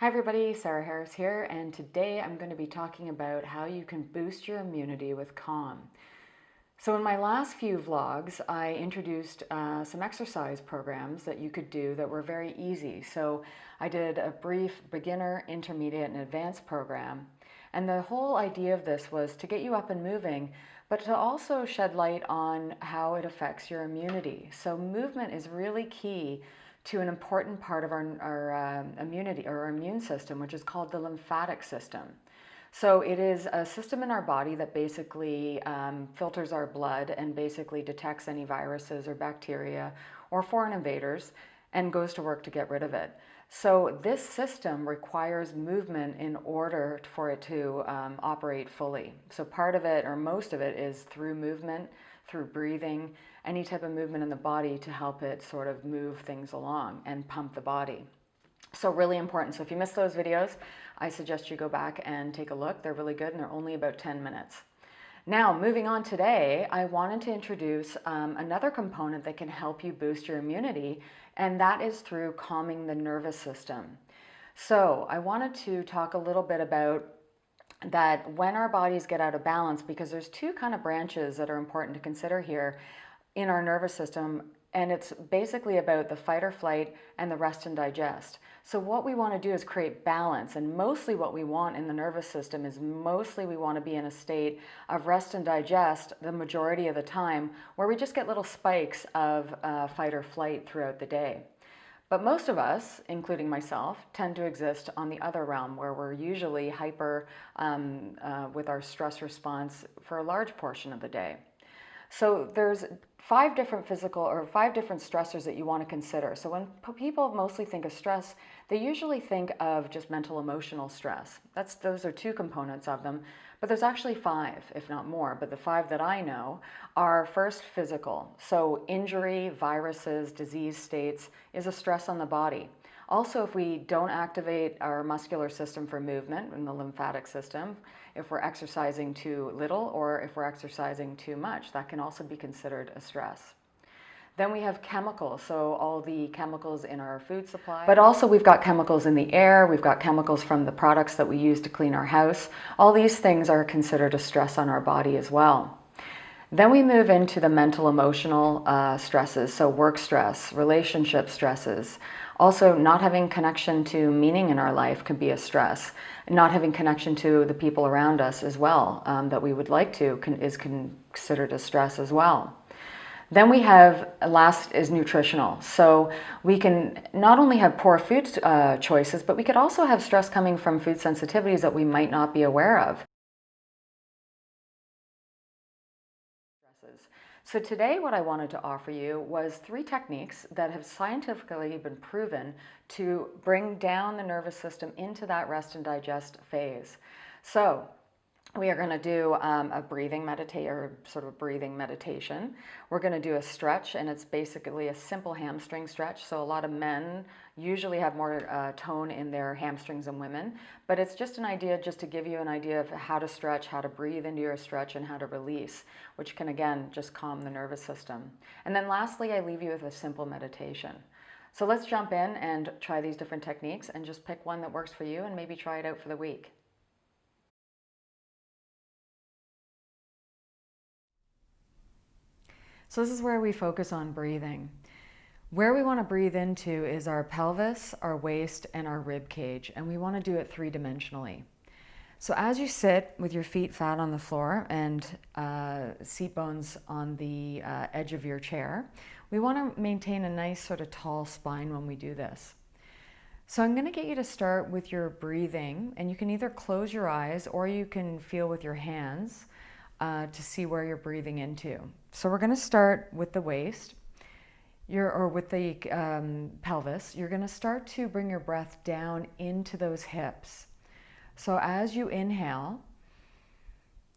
Hi everybody, Sarah Harris here, and today I'm going to be talking about how you can boost your immunity with Calm. So in my last few vlogs, I introduced some exercise programs that you could do that were very easy. So I did a brief beginner, intermediate, and advanced program. And the whole idea of this was to get you up and moving, but to also shed light on how it affects your immunity. So movement is really key to an important part of our immunity or our immune system, which is called the lymphatic system. So it is a system in our body that basically filters our blood and basically detects any viruses or bacteria or foreign invaders and goes to work to get rid of it. So this system requires movement in order for it to operate fully. So part of it, or most of it, is through movement, through breathing, any type of movement in the body to help it sort of move things along and pump the body. So really important. So if you missed those videos, I suggest you go back and take a look. They're really good and they're only about 10 minutes. Now, moving on today, I wanted to introduce another component that can help you boost your immunity, and that is through calming the nervous system. So I wanted to talk a little bit about that when our bodies get out of balance, because there's two kind of branches that are important to consider here in our nervous system, and it's basically about the fight or flight and the rest and digest. So what we want to do is create balance, and mostly what we want in the nervous system is mostly we want to be in a state of rest and digest the majority of the time, where we just get little spikes of fight or flight throughout the day. But most of us, including myself, tend to exist on the other realm, where we're usually hyper with our stress response for a large portion of the day. So there's five different stressors that you want to consider. So when people mostly think of stress, they usually think of just mental emotional stress. Those are two components of them, but there's actually five, if not more. But the five that I know are first physical. So injury, viruses, disease states is a stress on the body. Also, if we don't activate our muscular system for movement in the lymphatic system, if we're exercising too little or if we're exercising too much, that can also be considered a stress. Then we have chemicals, so all the chemicals in our food supply. But also we've got chemicals in the air, we've got chemicals from the products that we use to clean our house. All these things are considered a stress on our body as well. Then we move into the mental emotional stresses, so work stress, relationship stresses. Also, not having connection to meaning in our life can be a stress. Not having connection to the people around us as well that we would like to is considered a stress as well. Then we have, last is nutritional. So we can not only have poor food choices, but we could also have stress coming from food sensitivities that we might not be aware of. So today what I wanted to offer you was 3 techniques that have scientifically been proven to bring down the nervous system into that rest and digest phase. So we are going to do a breathing meditation. We're going to do a stretch, and it's basically a simple hamstring stretch. So a lot of men usually have more tone in their hamstrings than women, but it's just an idea just to give you an idea of how to stretch, how to breathe into your stretch, and how to release, which can again just calm the nervous system. And then lastly, I leave you with a simple meditation. So let's jump in and try these different techniques and just pick one that works for you and maybe try it out for the week. So this is where we focus on breathing. Where we want to breathe into is our pelvis, our waist, and our rib cage, and we want to do it 3-dimensionally. So as you sit with your feet flat on the floor and seat bones on the edge of your chair, we want to maintain a nice sort of tall spine when we do this. So I'm going to get you to start with your breathing, and you can either close your eyes or you can feel with your hands to see where you're breathing into. So we're going to start with the waist, with the pelvis. You're going to start to bring your breath down into those hips. So as you inhale,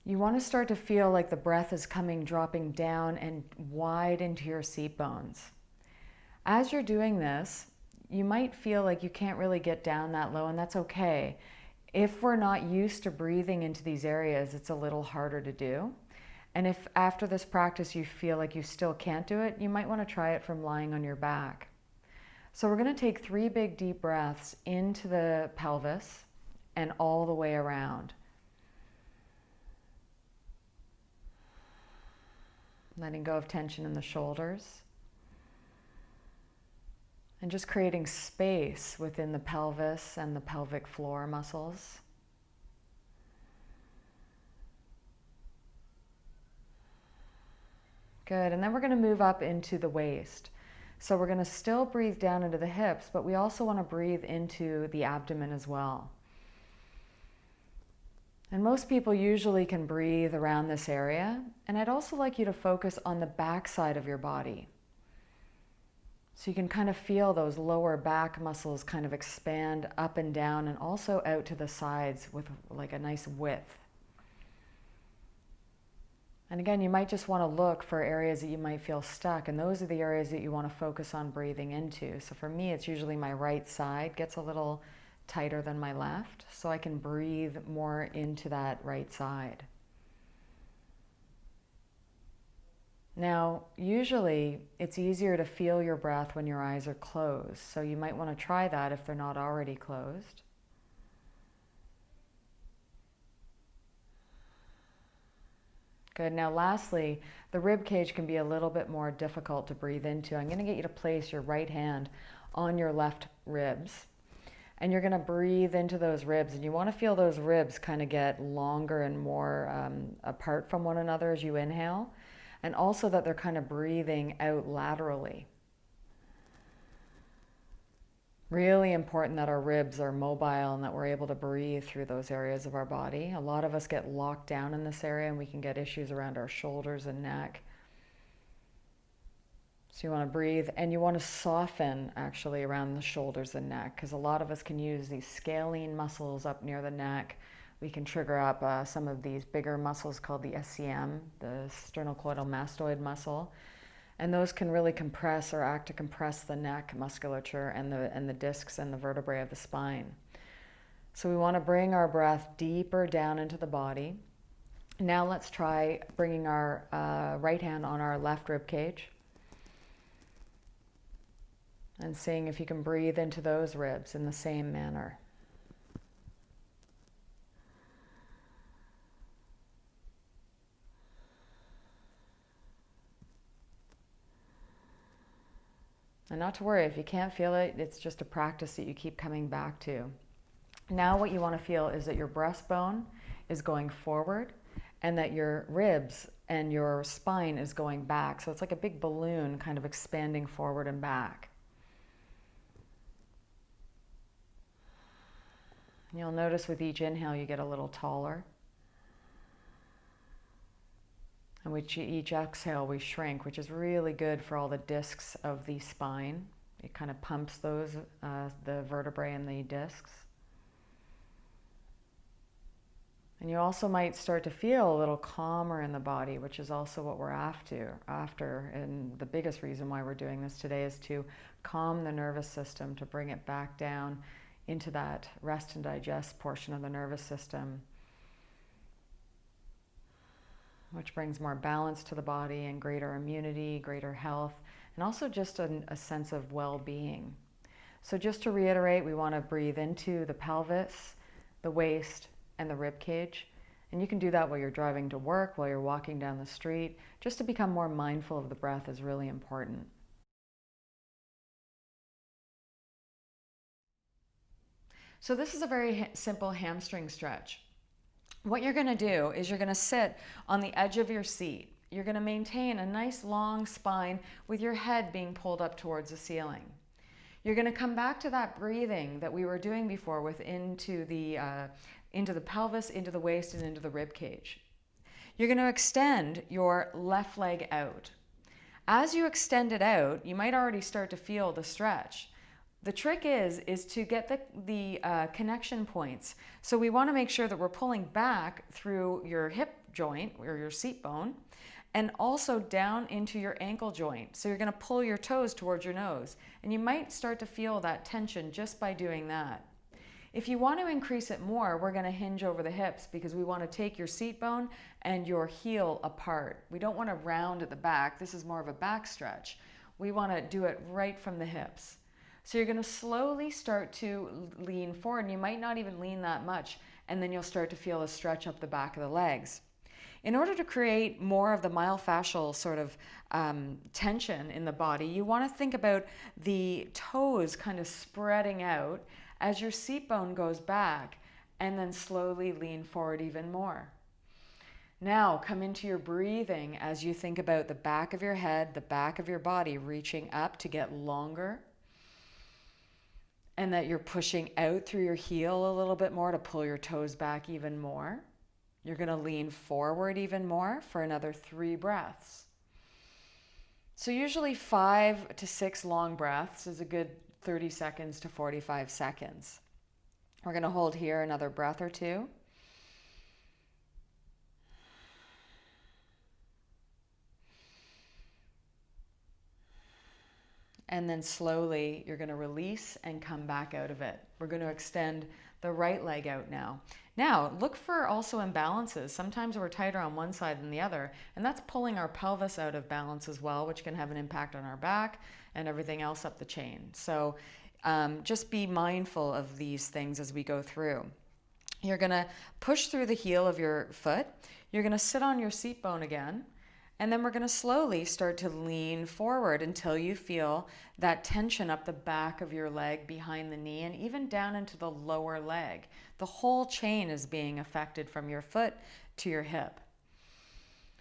you want to start to feel like the breath is dropping down and wide into your seat bones. As you're doing this, you might feel like you can't really get down that low, and that's okay. If we're not used to breathing into these areas, it's a little harder to do. And if after this practice you feel like you still can't do it, you might want to try it from lying on your back. So we're going to take 3 big deep breaths into the pelvis and all the way around. Letting go of tension in the shoulders. And just creating space within the pelvis and the pelvic floor muscles. Good, and then we're going to move up into the waist. So we're going to still breathe down into the hips, but we also want to breathe into the abdomen as well. And most people usually can breathe around this area. And I'd also like you to focus on the back side of your body. So you can kind of feel those lower back muscles kind of expand up and down and also out to the sides with like a nice width. And again, you might just want to look for areas that you might feel stuck, and those are the areas that you want to focus on breathing into. So for me, it's usually my right side gets a little tighter than my left, so I can breathe more into that right side. Now, usually it's easier to feel your breath when your eyes are closed, so you might want to try that if they're not already closed. Good. Now lastly, the rib cage can be a little bit more difficult to breathe into. I'm going to get you to place your right hand on your left ribs. And you're going to breathe into those ribs. And you want to feel those ribs kind of get longer and more apart from one another as you inhale. And also that they're kind of breathing out laterally. Really important that our ribs are mobile and that we're able to breathe through those areas of our body. A lot of us get locked down in this area and we can get issues around our shoulders and neck. So you want to breathe and you want to soften actually around the shoulders and neck, because a lot of us can use these scalene muscles up near the neck. We can trigger up some of these bigger muscles called the SCM, the sternocleidomastoid muscle. And those can really compress or act to compress the neck musculature and the discs and the vertebrae of the spine. So we want to bring our breath deeper down into the body. Now let's try bringing our right hand on our left rib cage and seeing if you can breathe into those ribs in the same manner. And not to worry, if you can't feel it, it's just a practice that you keep coming back to. Now what you want to feel is that your breastbone is going forward and that your ribs and your spine is going back. So it's like a big balloon kind of expanding forward and back. You'll notice with each inhale you get a little taller. And with each exhale we shrink, which is really good for all the discs of the spine. It kind of pumps those, the vertebrae and the discs. And you also might start to feel a little calmer in the body, which is also what we're after. And the biggest reason why we're doing this today is to calm the nervous system, to bring it back down into that rest and digest portion of the nervous system, which brings more balance to the body and greater immunity, greater health, and also just a sense of well-being. So just to reiterate, we want to breathe into the pelvis, the waist, and the rib cage. And you can do that while you're driving to work, while you're walking down the street. Just to become more mindful of the breath is really important. So this is a very simple hamstring stretch. What you're going to do is you're going to sit on the edge of your seat. You're going to maintain a nice long spine with your head being pulled up towards the ceiling. You're going to come back to that breathing that we were doing before into the pelvis, into the waist, and into the rib cage. You're going to extend your left leg out. As you extend it out, you might already start to feel the stretch. The trick is to get the connection points. So we want to make sure that we're pulling back through your hip joint or your seat bone and also down into your ankle joint. So you're going to pull your toes towards your nose. And you might start to feel that tension just by doing that. If you want to increase it more, we're going to hinge over the hips because we want to take your seat bone and your heel apart. We don't want to round at the back. This is more of a back stretch. We want to do it right from the hips. So you're going to slowly start to lean forward, and you might not even lean that much, and then you'll start to feel a stretch up the back of the legs. In order to create more of the myofascial sort of tension in the body, you want to think about the toes kind of spreading out as your seat bone goes back, and then slowly lean forward even more. Now come into your breathing as you think about the back of your head, the back of your body reaching up to get longer, and that you're pushing out through your heel a little bit more to pull your toes back even more. You're going to lean forward even more for another 3 breaths. So usually 5 to 6 long breaths is a good 30 seconds to 45 seconds. We're going to hold here another breath or 2. And then slowly you're going to release and come back out of it. We're going to extend the right leg out now. Now, look for also imbalances. Sometimes we're tighter on one side than the other, and that's pulling our pelvis out of balance as well, which can have an impact on our back and everything else up the chain. So just be mindful of these things as we go through. You're going to push through the heel of your foot. You're going to sit on your seat bone again. And then we're going to slowly start to lean forward until you feel that tension up the back of your leg behind the knee and even down into the lower leg. The whole chain is being affected from your foot to your hip.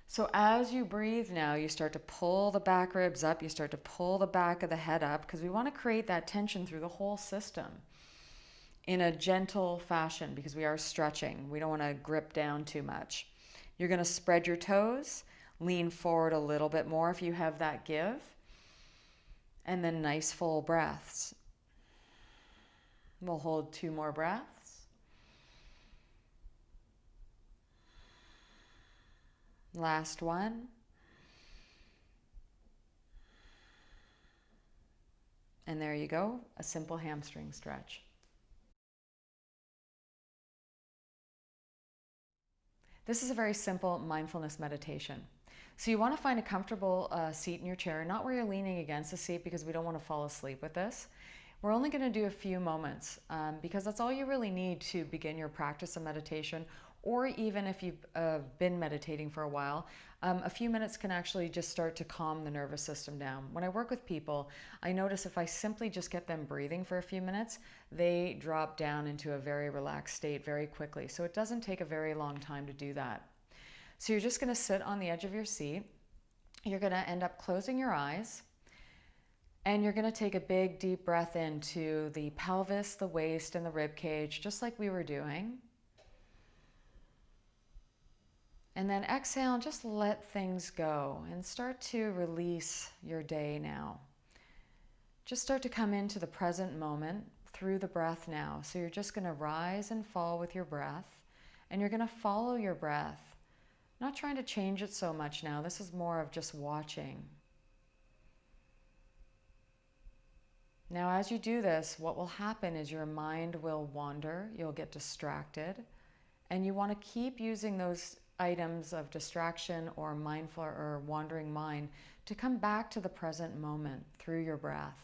So as you breathe now, you start to pull the back ribs up, you start to pull the back of the head up, because we want to create that tension through the whole system in a gentle fashion, because we are stretching. We don't want to grip down too much. You're going to spread your toes. Lean forward a little bit more if you have that give. And then nice full breaths. We'll hold 2 more breaths. Last one. And there you go, a simple hamstring stretch. This is a very simple mindfulness meditation. So you want to find a comfortable seat in your chair, not where you're leaning against the seat, because we don't want to fall asleep with this. We're only going to do a few moments because that's all you really need to begin your practice of meditation, or even if you've been meditating for a while, a few minutes can actually just start to calm the nervous system down. When I work with people, I notice if I simply just get them breathing for a few minutes, they drop down into a very relaxed state very quickly. So it doesn't take a very long time to do that. So you're just going to sit on the edge of your seat. You're going to end up closing your eyes, and you're going to take a big deep breath into the pelvis, the waist, and the rib cage, just like we were doing. And then exhale and just let things go and start to release your day now. Just start to come into the present moment through the breath now. So you're just going to rise and fall with your breath, and you're going to follow your breath. Not trying to change it so much now. This is more of just watching. Now, as you do this, what will happen is your mind will wander, you'll get distracted, and you want to keep using those items of distraction or mindful or wandering mind to come back to the present moment through your breath.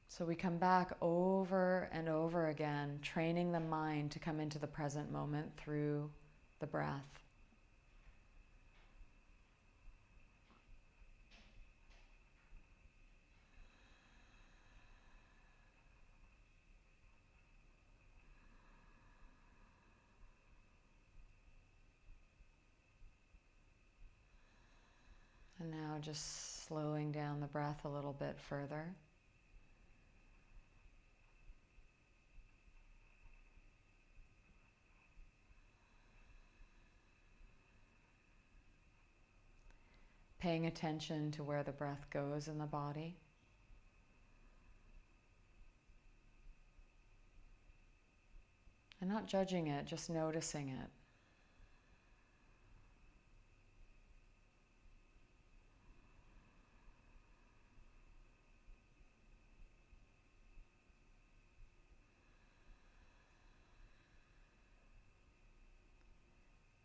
So we come back over and over again, training the mind to come into the present moment through the breath. And now just slowing down the breath a little bit further. Paying attention to where the breath goes in the body. And not judging it, just noticing it.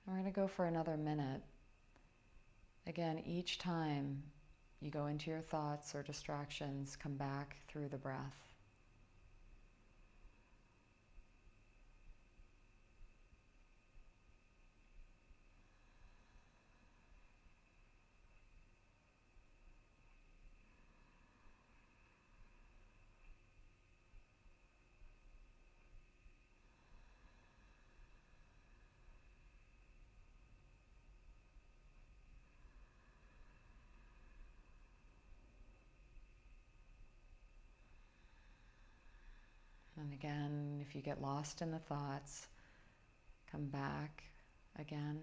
We're going to go for another minute. Again, each time you go into your thoughts or distractions, come back through the breath. And again, if you get lost in the thoughts, come back again.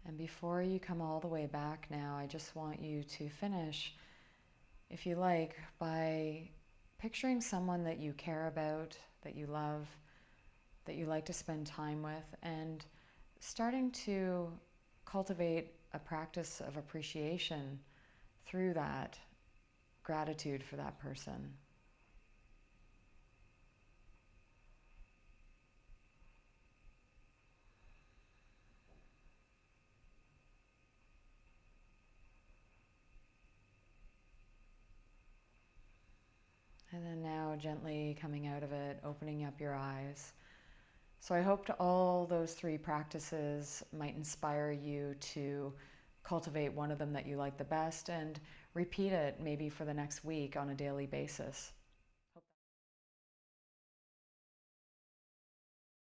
And before you come all the way back now, I just want you to finish, if you like, by picturing someone that you care about, that you love, that you like to spend time with, and starting to cultivate a practice of appreciation through that gratitude for that person. And then now gently coming out of it, opening up your eyes. So I hope all those three practices might inspire you to cultivate one of them that you like the best and repeat it maybe for the next week on a daily basis.